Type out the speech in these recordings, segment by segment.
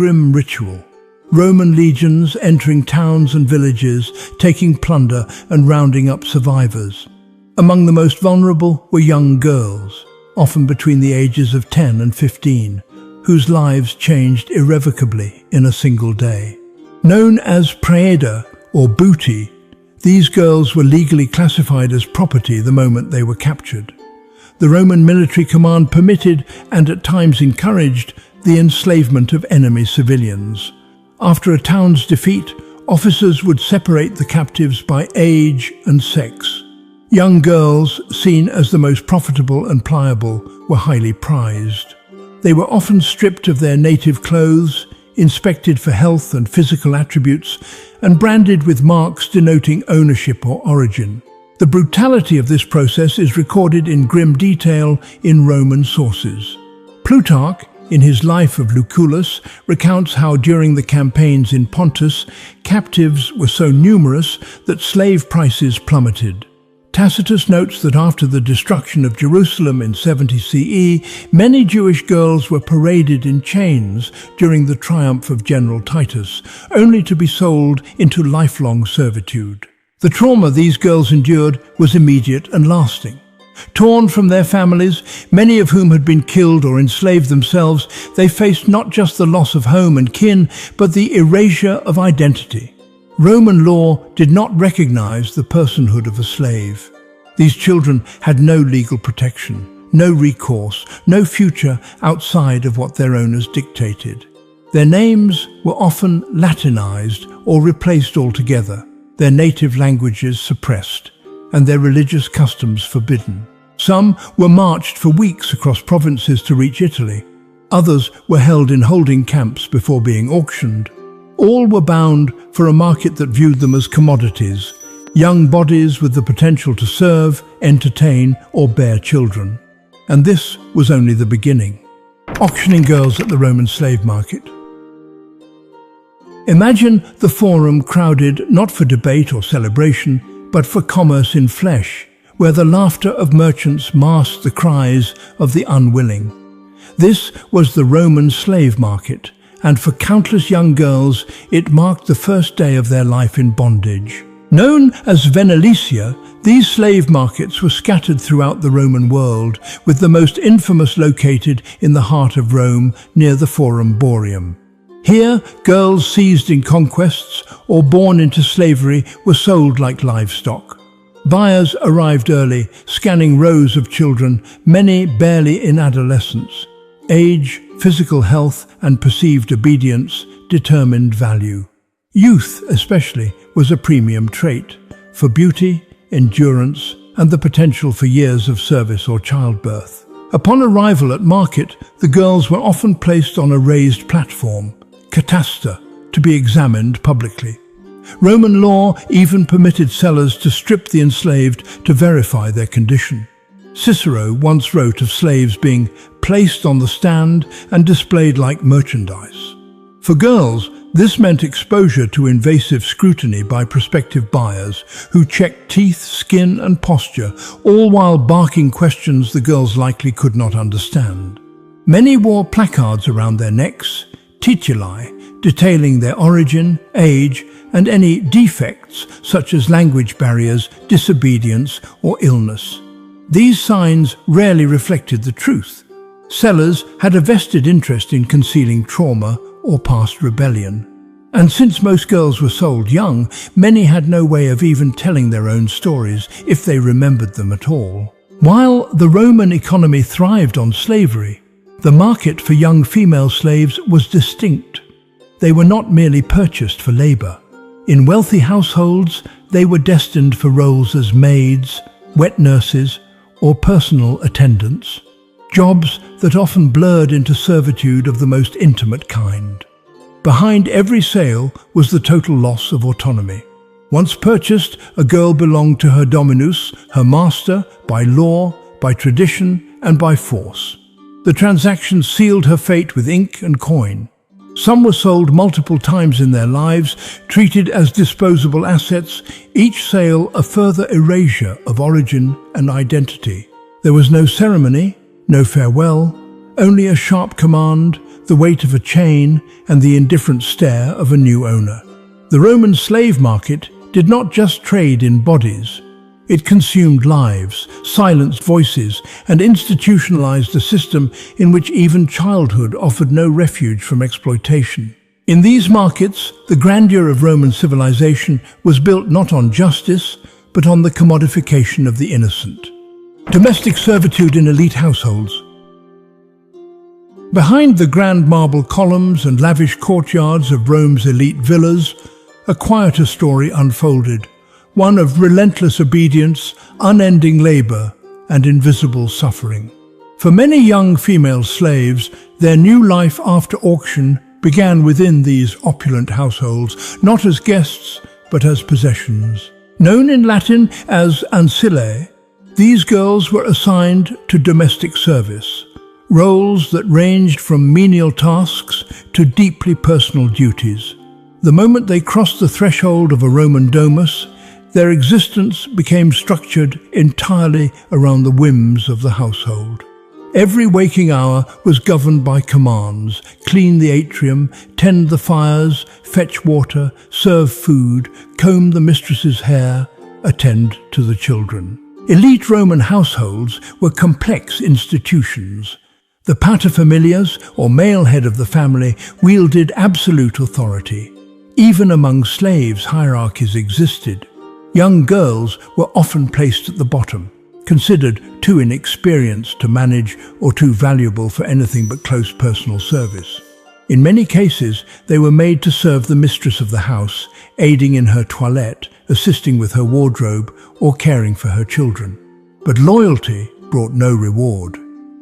Grim ritual. Roman legions entering towns and villages, taking plunder and rounding up survivors. Among the most vulnerable were young girls, often between the ages of 10 and 15, whose lives changed irrevocably in a single day. Known as praeda or booty, these girls were legally classified as property the moment they were captured. The Roman military command permitted and at times encouraged the enslavement of enemy civilians. After a town's defeat, officers would separate the captives by age and sex. Young girls, seen as the most profitable and pliable, were highly prized. They were often stripped of their native clothes, inspected for health and physical attributes, and branded with marks denoting ownership or origin. The brutality of this process is recorded in grim detail in Roman sources. Plutarch, in his Life of Lucullus, recounts how during the campaigns in Pontus, captives were so numerous that slave prices plummeted. Tacitus notes that after the destruction of Jerusalem in 70 CE, many Jewish girls were paraded in chains during the triumph of General Titus, only to be sold into lifelong servitude. The trauma these girls endured was immediate and lasting. Torn from their families, many of whom had been killed or enslaved themselves, they faced not just the loss of home and kin, but the erasure of identity. Roman law did not recognize the personhood of a slave. These children had no legal protection, no recourse, no future outside of what their owners dictated. Their names were often Latinized or replaced altogether, their native languages suppressed, and their religious customs forbidden. Some were marched for weeks across provinces to reach Italy. Others were held in holding camps before being auctioned. All were bound for a market that viewed them as commodities, young bodies with the potential to serve, entertain, or bear children. And this was only the beginning. Auctioning girls at the Roman slave market. Imagine the forum crowded not for debate or celebration, but for commerce in flesh, where the laughter of merchants masked the cries of the unwilling. This was the Roman slave market, and for countless young girls, it marked the first day of their life in bondage. Known as Venalicia, these slave markets were scattered throughout the Roman world, with the most infamous located in the heart of Rome near the Forum Boarium. Here, girls seized in conquests or born into slavery were sold like livestock. Buyers arrived early, scanning rows of children, many barely in adolescence. Age, physical health, and perceived obedience determined value. Youth, especially, was a premium trait for beauty, endurance, and the potential for years of service or childbirth. Upon arrival at market, the girls were often placed on a raised platform, cataster, to be examined publicly. Roman law even permitted sellers to strip the enslaved to verify their condition. Cicero once wrote of slaves being placed on the stand and displayed like merchandise. For girls, this meant exposure to invasive scrutiny by prospective buyers who checked teeth, skin, and posture, all while barking questions the girls likely could not understand. Many wore placards around their necks, tituli, detailing their origin, age, and any defects such as language barriers, disobedience, or illness. These signs rarely reflected the truth. Sellers had a vested interest in concealing trauma or past rebellion. And since most girls were sold young, many had no way of even telling their own stories if they remembered them at all. While the Roman economy thrived on slavery, the market for young female slaves was distinct. They were not merely purchased for labor. In wealthy households, they were destined for roles as maids, wet nurses, or personal attendants, jobs that often blurred into servitude of the most intimate kind. Behind every sale was the total loss of autonomy. Once purchased, a girl belonged to her dominus, her master, by law, by tradition, and by force. The transaction sealed her fate with ink and coin. Some were sold multiple times in their lives, treated as disposable assets, each sale a further erasure of origin and identity. There was no ceremony, no farewell, only a sharp command, the weight of a chain, and the indifferent stare of a new owner. The Roman slave market did not just trade in bodies. It consumed lives, silenced voices, and institutionalized a system in which even childhood offered no refuge from exploitation. In these markets, the grandeur of Roman civilization was built not on justice, but on the commodification of the innocent. Domestic servitude in elite households. Behind the grand marble columns and lavish courtyards of Rome's elite villas, a quieter story unfolded, one of relentless obedience, unending labor, and invisible suffering. For many young female slaves, their new life after auction began within these opulent households, not as guests, but as possessions. Known in Latin as ancillae, these girls were assigned to domestic service, roles that ranged from menial tasks to deeply personal duties. The moment they crossed the threshold of a Roman domus, their existence became structured entirely around the whims of the household. Every waking hour was governed by commands: clean the atrium, tend the fires, fetch water, serve food, comb the mistress's hair, attend to the children. Elite Roman households were complex institutions. The paterfamilias, or male head of the family, wielded absolute authority. Even among slaves, hierarchies existed. Young girls were often placed at the bottom, considered too inexperienced to manage or too valuable for anything but close personal service. In many cases, they were made to serve the mistress of the house, aiding in her toilette, assisting with her wardrobe, or caring for her children. But loyalty brought no reward.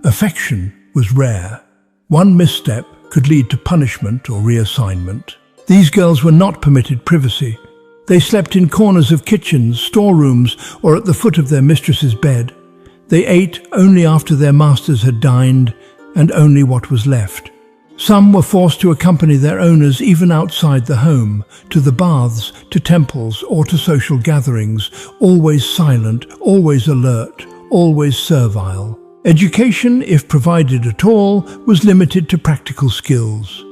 Affection was rare. One misstep could lead to punishment or reassignment. These girls were not permitted privacy. They slept in corners of kitchens, storerooms, or at the foot of their mistress's bed. They ate only after their masters had dined, and only what was left. Some were forced to accompany their owners even outside the home, to the baths, to temples, or to social gatherings, always silent, always alert, always servile. Education, if provided at all, was limited to practical skills.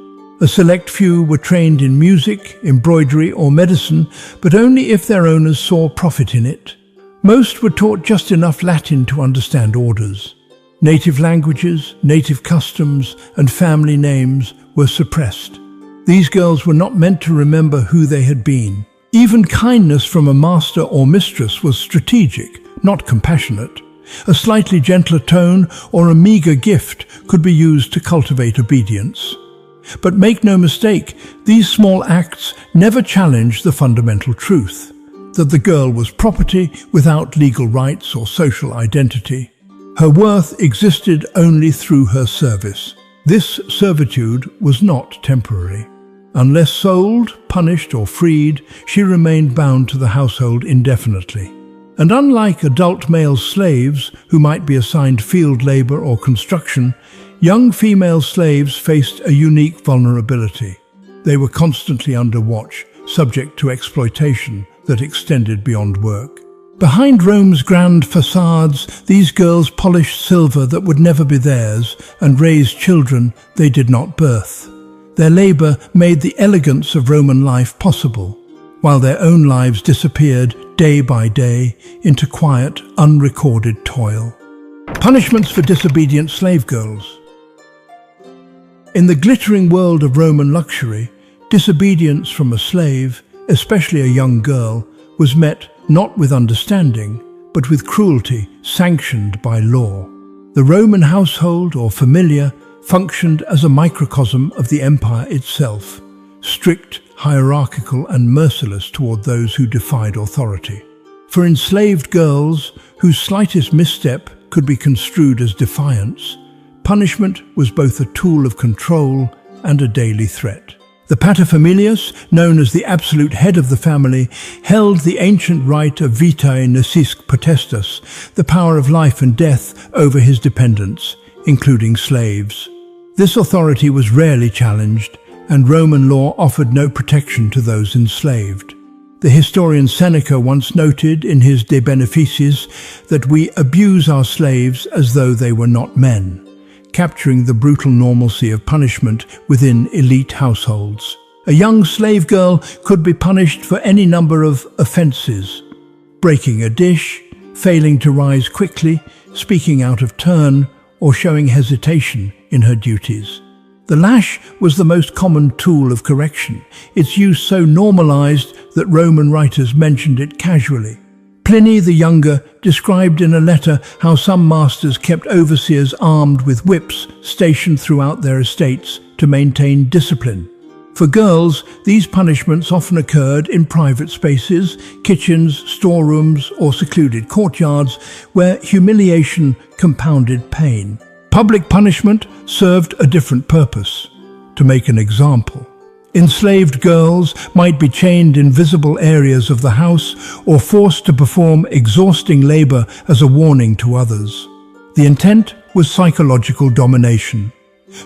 A select few were trained in music, embroidery, or medicine, but only if their owners saw profit in it. Most were taught just enough Latin to understand orders. Native languages, native customs, and family names were suppressed. These girls were not meant to remember who they had been. Even kindness from a master or mistress was strategic, not compassionate. A slightly gentler tone or a meager gift could be used to cultivate obedience. But make no mistake, these small acts never challenged the fundamental truth, that the girl was property without legal rights or social identity. Her worth existed only through her service. This servitude was not temporary. Unless sold, punished, or freed, she remained bound to the household indefinitely. And unlike adult male slaves, who might be assigned field labor or construction, young female slaves faced a unique vulnerability. They were constantly under watch, subject to exploitation that extended beyond work. Behind Rome's grand facades, these girls polished silver that would never be theirs and raised children they did not birth. Their labor made the elegance of Roman life possible, while their own lives disappeared day by day into quiet, unrecorded toil. Punishments for disobedient slave girls. In the glittering world of Roman luxury, disobedience from a slave, especially a young girl, was met not with understanding, but with cruelty sanctioned by law. The Roman household, or familia, functioned as a microcosm of the empire itself, strict, hierarchical, and merciless toward those who defied authority. For enslaved girls, whose slightest misstep could be construed as defiance, punishment was both a tool of control and a daily threat. The paterfamilias, known as the absolute head of the family, held the ancient right of vitae necisque potestas, the power of life and death over his dependents, including slaves. This authority was rarely challenged, and Roman law offered no protection to those enslaved. The historian Seneca once noted in his De Beneficiis that we abuse our slaves as though they were not men. capturing the brutal normalcy of punishment within elite households. A young slave girl could be punished for any number of offenses: breaking a dish, failing to rise quickly, speaking out of turn, or showing hesitation in her duties. The lash was the most common tool of correction, its use so normalized that Roman writers mentioned it casually. Pliny the Younger described in a letter how some masters kept overseers armed with whips stationed throughout their estates to maintain discipline. For girls, these punishments often occurred in private spaces, kitchens, storerooms, or secluded courtyards, where humiliation compounded pain. Public punishment served a different purpose. To make an example, enslaved girls might be chained in visible areas of the house or forced to perform exhausting labor as a warning to others. The intent was psychological domination,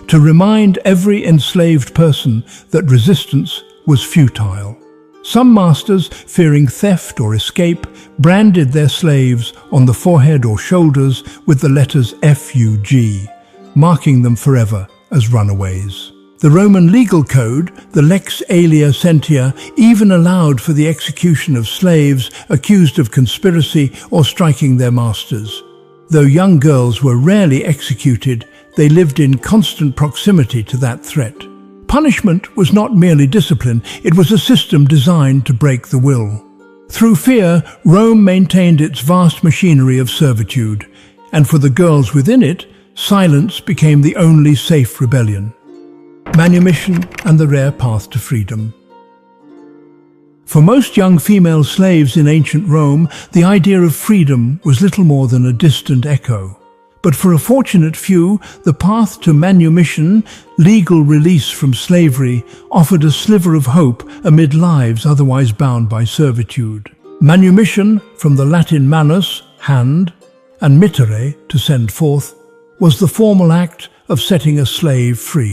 to remind every enslaved person that resistance was futile. Some masters, fearing theft or escape, branded their slaves on the forehead or shoulders with the letters FUG, marking them forever as runaways. The Roman legal code, the Lex Alia Sentia, even allowed for the execution of slaves accused of conspiracy or striking their masters. Though young girls were rarely executed, they lived in constant proximity to that threat. Punishment was not merely discipline, it was a system designed to break the will. Through fear, Rome maintained its vast machinery of servitude, and for the girls within it, silence became the only safe rebellion. Manumission and the rare path to freedom. For most young female slaves in ancient Rome, the idea of freedom was little more than a distant echo. But for a fortunate few, the path to manumission, legal release from slavery, offered a sliver of hope amid lives otherwise bound by servitude. Manumission, from the Latin manus, hand, and mittere, to send forth, was the formal act of setting a slave free.